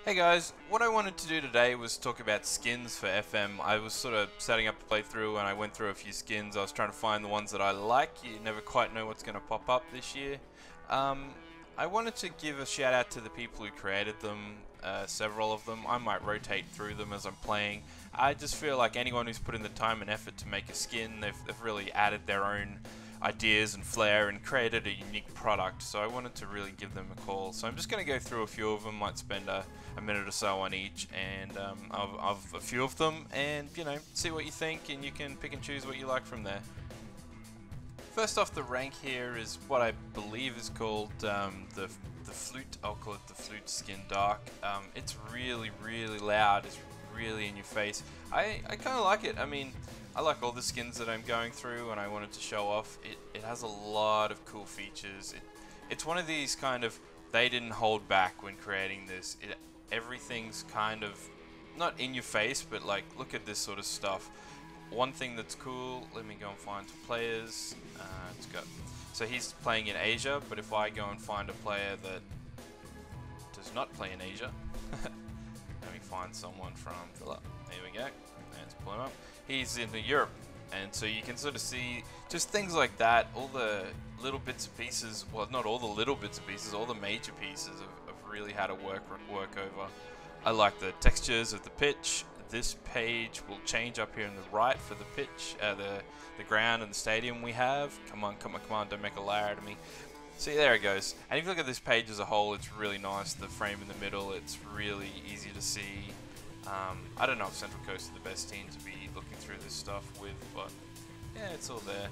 Hey guys, what I wanted to do today was talk about skins for FM. I was sort of setting up a playthrough and I went through a few skins. I was trying to find the ones that I like. You never quite know what's going to pop up this year. Um, I wanted to give a shout out to the people who created them, several of them. I might rotate through them as I'm playing. I just feel like anyone who's put in the time and effort to make a skin, they've really added their own ideas and flair and created a unique product, so I wanted to really give them a call. So I'm just going to go through a few of them, might spend a minute or so on each, and of a few of them, and see what you think, and you can pick and choose what you like from there. First off the rank here is what I believe is called the flute. I'll call it the flute skin dark. It's really loud. It's really in your face. I kind of like it. I mean, I like all the skins that I'm going through, and I wanted to show off. It has a lot of cool features. It's one of these kind of, they didn't hold back when creating this. Everything's kind of not in your face, but like, look at this sort of stuff. One thing that's cool, let me go and find some players. So he's playing in Asia, but if I go and find a player that does not play in Asia, let me find someone from Philip. There we go. Let's pull him up. He's in Europe, and so you can sort of see just things like that. All the little bits and pieces. Well, not all the little bits and pieces. All the major pieces of really how to work over. I like the textures of the pitch. This page will change up here on the right for the pitch, the ground and the stadium we have. Come on, don't make a liar out of me. See, there it goes. And if you look at this page as a whole, it's really nice. The frame in the middle, it's really easy to see. I don't know if Central Coast is the best team to be looking through this stuff with, but yeah, it's all there.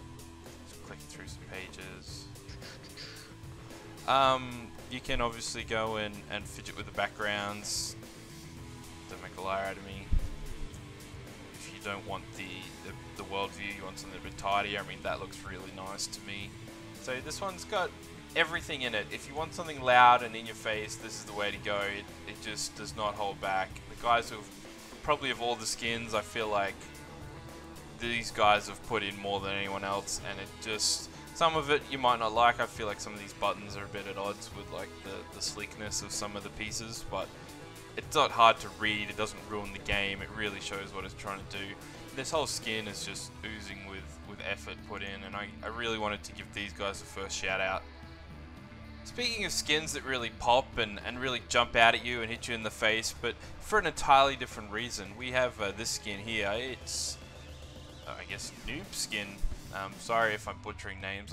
Just clicking through some pages. You can obviously go in and fidget with the backgrounds. Don't make a liar out of me. If you don't want the world view, you want something a bit tidier. I mean, that looks really nice to me. So this one's got everything in it. If you want something loud and in your face, this is the way to go. It just does not hold back. The guys who've probably, of all the skins, I feel like these guys have put in more than anyone else, and it just, some of it you might not like. I feel like some of these buttons are a bit at odds with like the sleekness of some of the pieces, but it's not hard to read. It doesn't ruin the game. It really shows what it's trying to do. This whole skin is just oozing with effort put in, and I really wanted to give these guys the first shout out. Speaking of skins that really pop and really jump out at you and hit you in the face, but for an entirely different reason, we have this skin here. It's, I guess, noob skin. Sorry if I'm butchering names.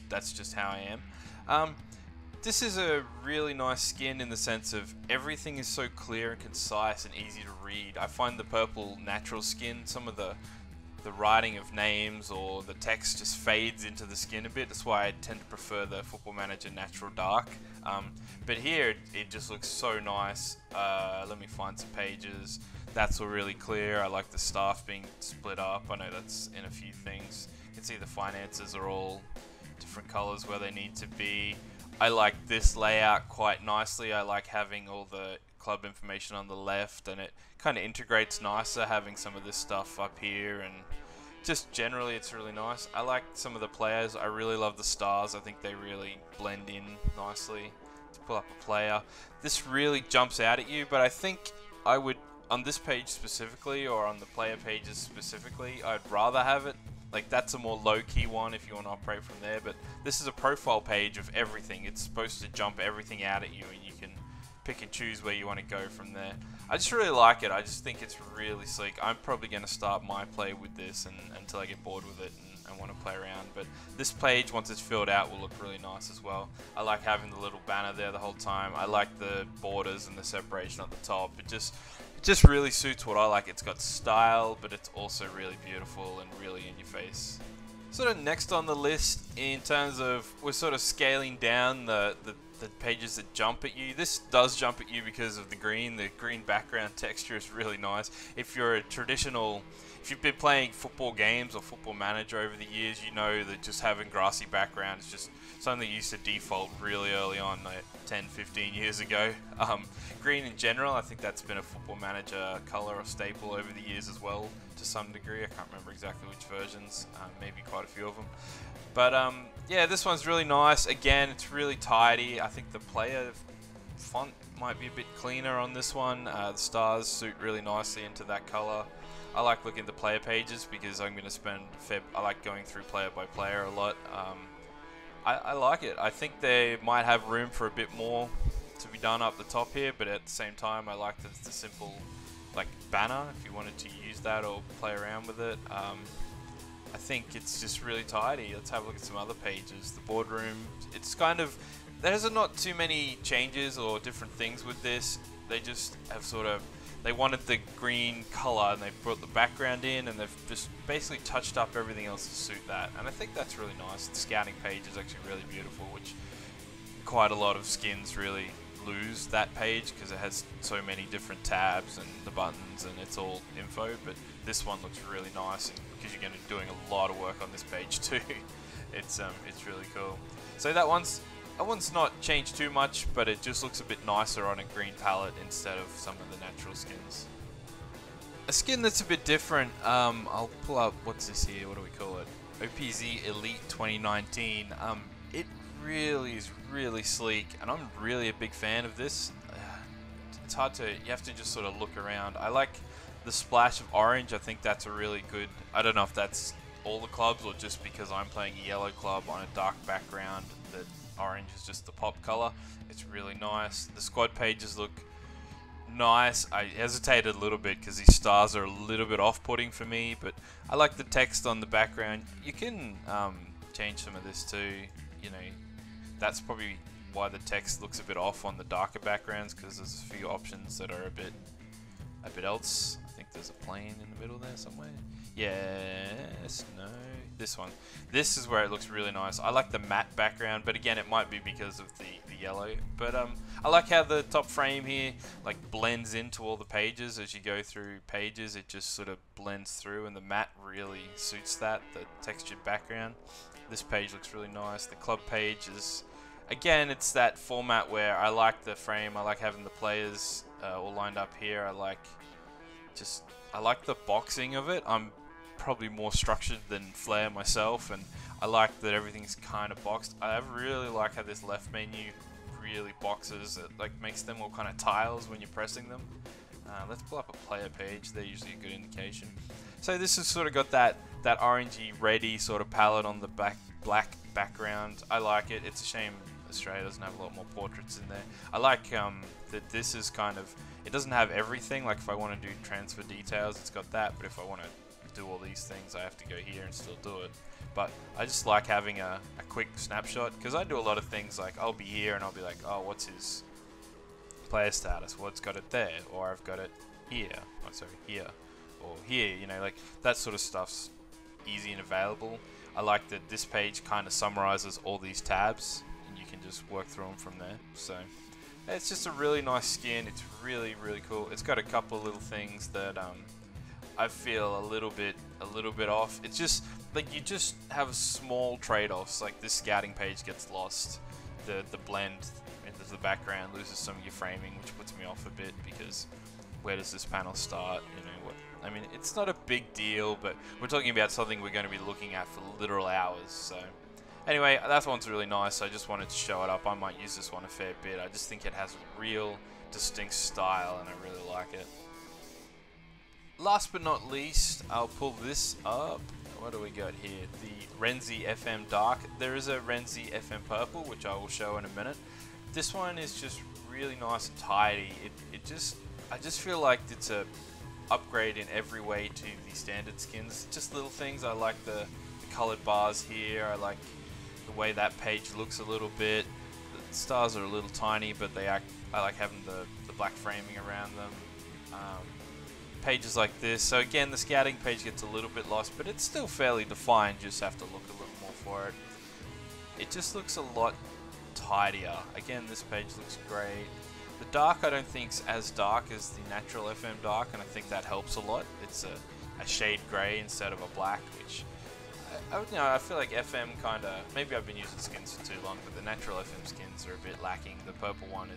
That's just how I am. This is a really nice skin in the sense of everything is so clear and concise and easy to read. I find the purple natural skin, some of the writing of names or the text just fades into the skin a bit. That's why I tend to prefer the Football Manager Natural Dark. But here it just looks so nice. Let me find some pages. That's all really clear. I like the staff being split up. I know that's in a few things. You can see the finances are all different colors where they need to be. I like this layout quite nicely. I like having all the club information on the left, and it kind of integrates nicer having some of this stuff up here, and just generally it's really nice. I like some of the players. I really love the stars. I think they really blend in nicely. To pull up a player, this really jumps out at you, but I think I would, on this page specifically, or on the player pages specifically, I'd rather have it like, that's a more low-key one if you want to operate from there, but this is a profile page of everything. It's supposed to jump everything out at you, and you can pick and choose where you want to go from there. I just really like it. I just think it's really sleek. I'm probably going to start my play with this until I get bored with it and want to play around, but this page, once it's filled out, will look really nice as well. I like having the little banner there the whole time. I like the borders and the separation at the top. It just really suits what I like. It's got style, but it's also really beautiful and really in your face. Sort of next on the list, in terms of, we're sort of scaling down the pages that jump at you. This does jump at you because of the green background texture is really nice. If you've been playing football games or Football Manager over the years, you know that just having grassy background is just something that used to default really early on, like 10, 15 years ago. Green in general, I think that's been a Football Manager color or staple over the years as well, to some degree. I can't remember exactly which versions, maybe quite a few of them. But yeah, this one's really nice. Again, it's really tidy. I think the player font might be a bit cleaner on this one. The stars suit really nicely into that color. I like looking at the player pages because I'm going to spend I like going through player by player a lot. I like it. I think they might have room for a bit more to be done up the top here, but at the same time I like that it's a simple like banner if you wanted to use that or play around with it. I think it's just really tidy. Let's have a look at some other pages. The boardroom, it's kind of, there's not too many changes or different things with this. They just have they wanted the green color and they brought the background in, and they've just basically touched up everything else to suit that. And I think that's really nice. The scouting page is actually really beautiful, which quite a lot of skins really lose that page because it has so many different tabs and the buttons and it's all info, but this one looks really nice because you're going to be doing a lot of work on this page too. It's really cool. So that one's not changed too much, but it just looks a bit nicer on a green palette instead of some of the natural skins. A skin that's a bit different, I'll pull up, what's this here, what do we call it? OPZ Elite 2019. It really is really sleek, and I'm really a big fan of this. It's hard to, you have to just sort of look around. I like the splash of orange. I think that's a really good, I don't know if that's all the clubs or just because I'm playing a yellow club on a dark background that orange is just the pop color. It's really nice. The squad pages look nice. I hesitated a little bit because these stars are a little bit off-putting for me, but I like the text on the background. You can change some of this too, you know. That's probably why the text looks a bit off on the darker backgrounds, because there's a few options that are a bit else. I think there's a plane in the middle there somewhere. Yes, no, this one. This is where it looks really nice. I like the matte background, but again, it might be because of the yellow. But I like how the top frame here like blends into all the pages as you go through pages. It just sort of blends through, and the matte really suits that, the textured background. This page looks really nice. The club page is, again, it's that format where I like the frame. I like having the players all lined up here. I like the boxing of it. I'm probably more structured than Flair myself, and I like that everything's kind of boxed. I really like how this left menu really boxes. It like makes them all kind of tiles when you're pressing them. Let's pull up a player page. They're usually a good indication. So this has sort of got that orangey, reddy sort of palette on the black background. I like it. It's a shame Australia doesn't have a lot more portraits in there. I like that this is kind of, it doesn't have everything. Like if I want to do transfer details, it's got that. But if I want to do all these things, I have to go here and still do it. But I just like having a quick snapshot, because I do a lot of things like I'll be here and I'll be like, oh, what's his player status? Well, it's got it there, or I've got it here. Oh, sorry, here. Or here, you know, like that sort of stuff's easy and available. I like that this page kind of summarizes all these tabs and you can just work through them from there. So it's just a really nice skin. It's really, really cool. It's got a couple of little things that I feel a little bit off. It's just like you just have small trade-offs. Like this scouting page gets lost. The blend into the background loses some of your framing, which puts me off a bit, because where does this panel start? You know what? I mean, it's not a big deal, but we're talking about something we're going to be looking at for literal hours. So anyway, that one's really nice. I just wanted to show it up. I might use this one a fair bit. I just think it has a real distinct style, and I really like it. Last but not least, I'll pull this up. What do we got here? The Renzi FM Dark. There is a Renzi FM Purple, which I will show in a minute. This one is just really nice and tidy. I just feel like it's a upgrade in every way to the standard skins. Just little things. I like the colored bars here. I like the way that page looks a little bit. The stars are a little tiny, but I like having the black framing around them. Pages like this. So again, the scouting page gets a little bit lost, but it's still fairly defined. You just have to look a little more for it. It just looks a lot tidier. Again, this page looks great. The dark I don't think is as dark as the natural FM dark, and I think that helps a lot. It's a shade grey instead of a black, which I feel like FM kind of, maybe I've been using skins for too long, but the natural FM skins are a bit lacking. The purple one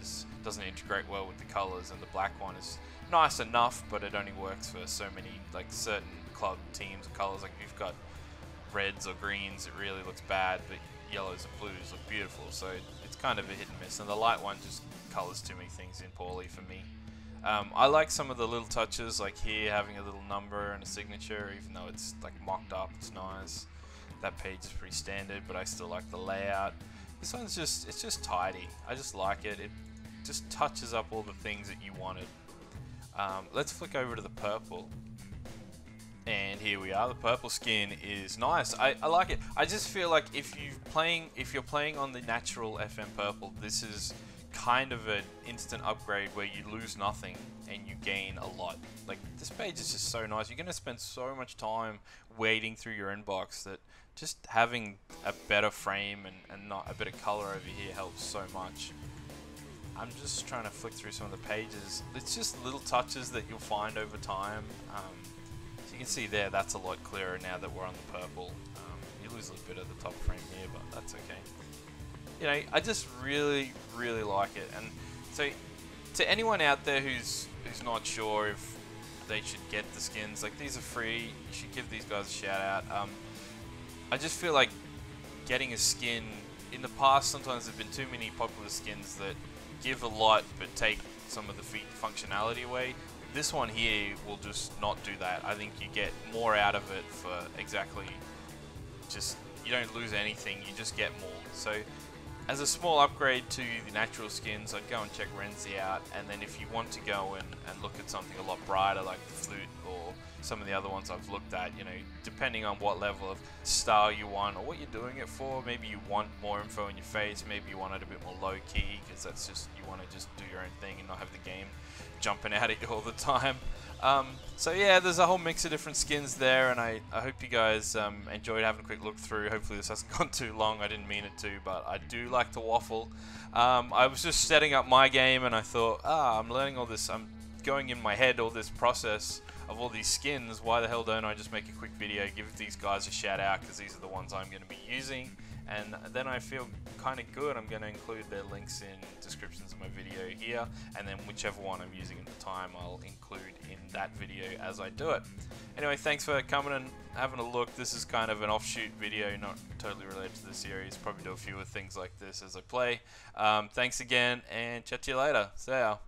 doesn't integrate well with the colours, and the black one is nice enough, but it only works for so many, like certain club teams and colours. Like if you've got reds or greens, it really looks bad, but yellows and blues look beautiful. So it's kind of a hit and miss, and the light one just colors too many things in poorly for me. I like some of the little touches, like here having a little number and a signature, even though it's like mocked up, it's nice. That page is pretty standard, but I still like the layout. This one's it's just tidy. I just like it. It just touches up all the things that you wanted. Let's flick over to the purple. And here we are. The purple skin is nice. I like it. I just feel like if you're playing on the natural FM purple, this is kind of an instant upgrade where you lose nothing and you gain a lot. Like, this page is just so nice. You're going to spend so much time wading through your inbox that just having a better frame and not a bit of color over here helps so much. I'm just trying to flick through some of the pages. It's just little touches that you'll find over time. So you can see there, that's a lot clearer now that we're on the purple. You lose a little bit of the top frame here, but that's okay. You know, I just really, really like it. And so, to anyone out there who's not sure if they should get the skins, like, these are free. You should give these guys a shout out. I just feel like getting a skin in the past, sometimes there've been too many popular skins that give a lot but take some of the functionality away. This one here will just not do that. I think you get more out of it for exactly just, you don't lose anything, you just get more. So as a small upgrade to the natural skins, I'd go and check Renzi out, and then if you want to go and look at something a lot brighter like the flute or some of the other ones I've looked at, you know, depending on what level of style you want or what you're doing it for. Maybe you want more info in your face, maybe you want it a bit more low key because that's just, you want to just do your own thing and not have the game jumping out at you all the time. So yeah, there's a whole mix of different skins there, and I hope you guys enjoyed having a quick look through. Hopefully this hasn't gone too long. I didn't mean it to, but I do like to waffle. I was just setting up my game and I thought, I'm learning all this, I'm going in my head all this process of all these skins. Why the hell don't I just make a quick video, give these guys a shout out, because these are the ones I'm going to be using. And then I feel kind of good. I'm going to include their links in descriptions of my video here, and then whichever one I'm using at the time I'll include in that video as I do it. Anyway, thanks for coming and having a look. This is kind of an offshoot video, not totally related to the series. Probably do a few things like this as I play. Thanks again, and chat to you later. See ya.